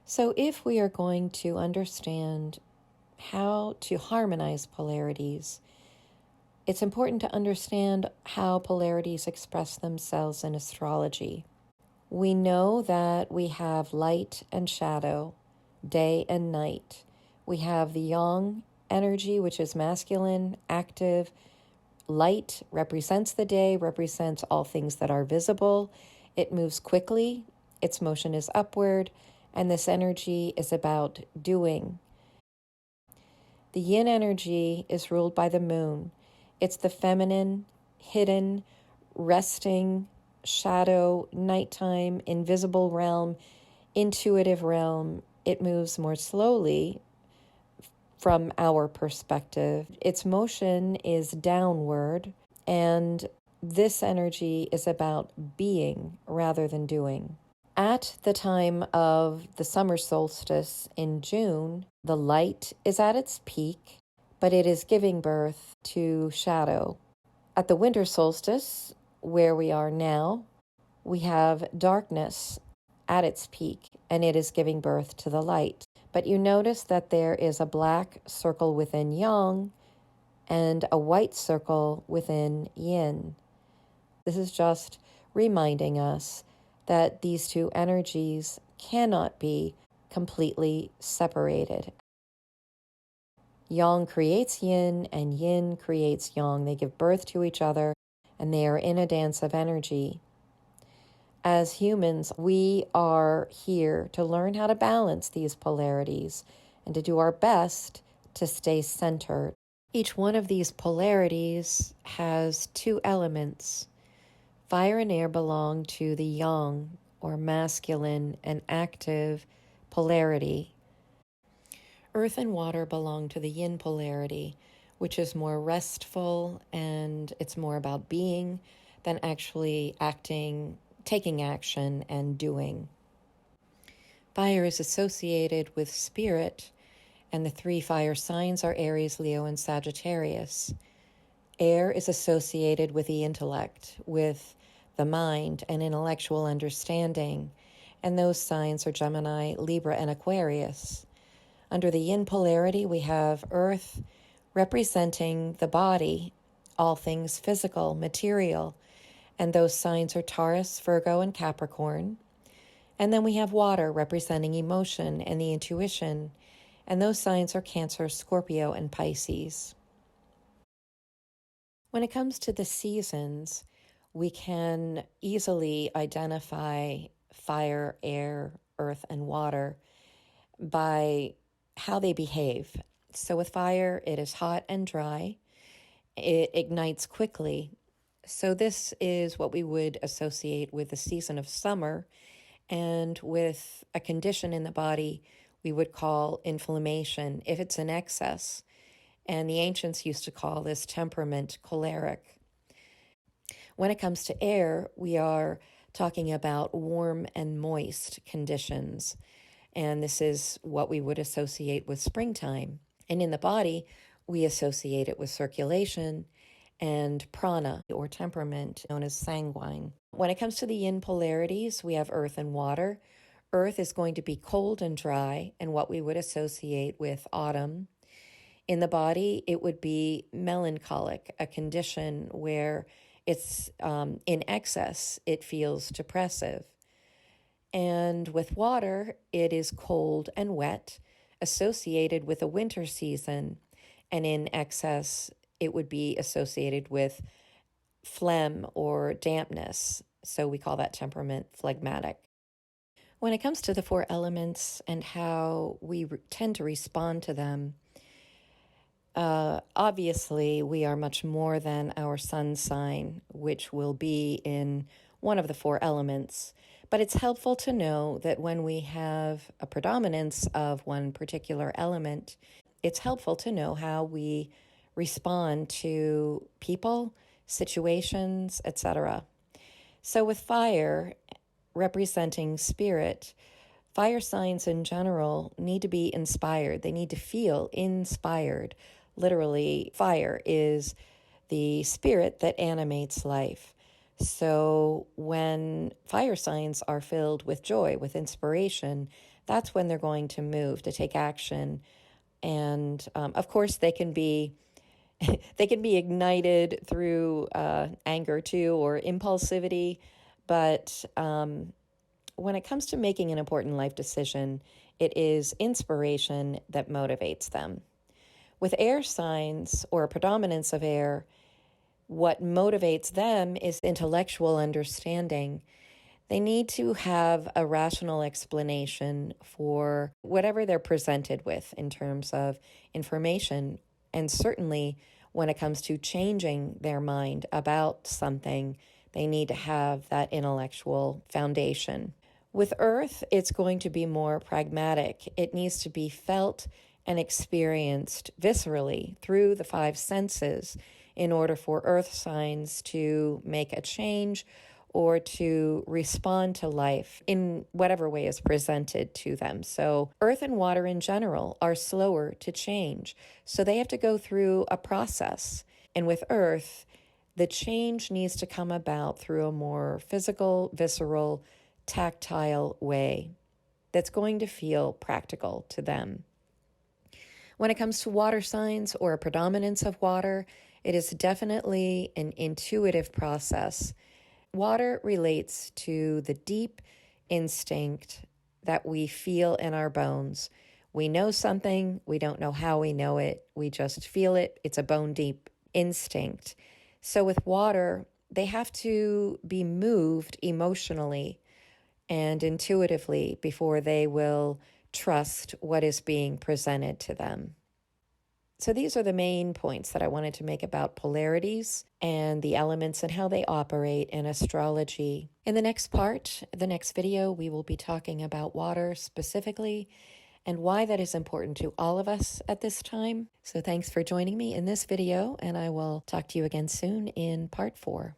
So if we are going to understand how to harmonize polarities, it's important to understand how polarities express themselves in astrology. We know that we have light and shadow, day and night. We have the yang energy, which is masculine, active. Light represents the day, represents all things that are visible. It moves quickly, its motion is upward, and this energy is about doing. The yin energy is ruled by the moon. It's the feminine, hidden, resting, shadow, nighttime, invisible realm, intuitive realm. It moves more slowly from our perspective. Its motion is downward, and this energy is about being rather than doing. At the time of the summer solstice in June, the light is at its peak, but it is giving birth to shadow. At the winter solstice, where we are now, we have darkness at its peak, and it is giving birth to the light. But you notice that there is a black circle within yang and a white circle within yin. This is just reminding us that these two energies cannot be completely separated. Yang creates yin and yin creates yang. They give birth to each other and they are in a dance of energy. As humans, we are here to learn how to balance these polarities and to do our best to stay centered. Each one of these polarities has two elements. Fire and air belong to the yang, or masculine and active polarity. Earth and water belong to the yin polarity, which is more restful and it's more about being than actually acting, taking action, and doing. Fire is associated with spirit, and the three fire signs are Aries, Leo, and Sagittarius. Air is associated with the intellect, with the mind and intellectual understanding, and those signs are Gemini, Libra, and Aquarius. Under the yin polarity, we have Earth representing the body, all things physical, material, and those signs are Taurus, Virgo, and Capricorn. And then we have water representing emotion and the intuition, and those signs are Cancer, Scorpio, and Pisces. When it comes to the seasons, we can easily identify fire, air, earth, and water by how they behave. So with fire, it is hot and dry. It ignites quickly. So this is what we would associate with the season of summer, and with a condition in the body we would call inflammation if it's in excess. And the ancients used to call this temperament choleric. When it comes to air, we are talking about warm and moist conditions. And this is what we would associate with springtime. And in the body, we associate it with circulation and prana, or temperament, known as sanguine. When it comes to the yin polarities, we have earth and water. Earth is going to be cold and dry, and what we would associate with autumn. In the body, it would be melancholic, a condition where it's in excess, it feels depressive. And with water, it is cold and wet, associated with a winter season, and in excess, it would be associated with phlegm or dampness. So we call that temperament phlegmatic. When it comes to the four elements and how we tend to respond to them, obviously we are much more than our sun sign, which will be in one of the four elements. But it's helpful to know that when we have a predominance of one particular element, it's helpful to know how we respond to people, situations, etc. So with fire representing spirit, fire signs in general need to be inspired. They need to feel inspired. Literally, fire is the spirit that animates life. So when fire signs are filled with joy, with inspiration, that's when they're going to move, to take action. And of course, they can be they can be ignited through anger too, or impulsivity. But when it comes to making an important life decision, it is inspiration that motivates them. With air signs, or a predominance of air, what motivates them is intellectual understanding. They need to have a rational explanation for whatever they're presented with in terms of information. And certainly when it comes to changing their mind about something, they need to have that intellectual foundation. With earth, it's going to be more pragmatic. It needs to be felt and experienced viscerally through the five senses in order for earth signs to make a change or to respond to life in whatever way is presented to them. So earth and water in general are slower to change. So they have to go through a process. And with earth, the change needs to come about through a more physical, visceral, tactile way that's going to feel practical to them. When it comes to water signs, or a predominance of water, it is definitely an intuitive process. Water relates to the deep instinct that we feel in our bones. We know something, we don't know how we know it, we just feel it. It's a bone deep instinct. So with water, they have to be moved emotionally and intuitively before they will trust what is being presented to them. So these are the main points that I wanted to make about polarities and the elements and how they operate in astrology. In the next part, the next video, we will be talking about water specifically and why that is important to all of us at this time. So thanks for joining me in this video, and I will talk to you again soon in part 4.